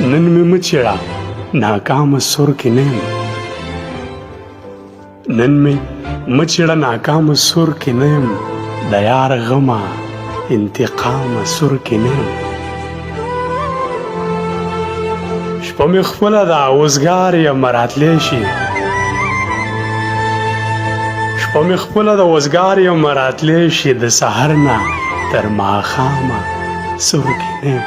نن مې مچړه ناکام سور کې نه یم نن مې مچړه ناکام سور کې نه یم د یار غمه انتقام سور کې نه یم شپه مې خپله ده اوزګار یم راتلی شي شپه مې خپله ده اوزګار یم راتلی شي د سحر نه تر ماښامه سور کې نه یم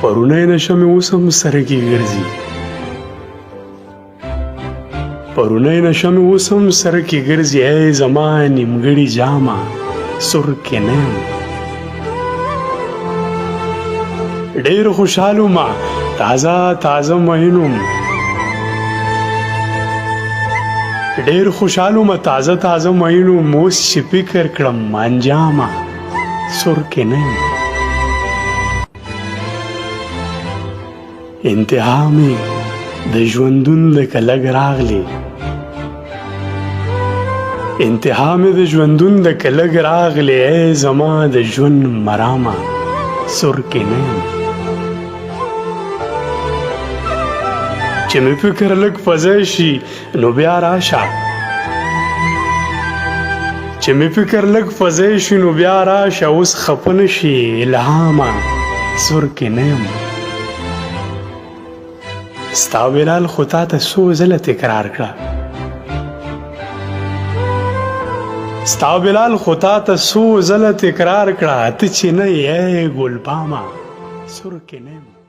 پرونی نشه مې اوس هم سره کې ګرځي پرونی نشه مې اوس هم سره کې ګرځي ای زما نیمګړي جامه سور کې نه یم ډېر خوشحال وم تازه تازه مین وم ډېر خوشحال وم تازه تازه مین وم اوس چې فکر کړم انجامه سور کې نه یم انتها مې د ژوندون لکه لږ راغلی انتها مې د ژوندون لکه لږ راغلی ای زما د ژوند مرامه سور کې نه یم چې مې فکر لږ فضی شي نو بیا راشه چې مې فکر لږ فضی شي نو بیا راشه اوس خفه نه شي الهامه سور کې نه یم ستا بلال خو تا ته څو ځله تکرار کړه ستا بلال خو تا ته څو ځله تکرار کړه ته چې نه یې ګلپامه سور کې نه یم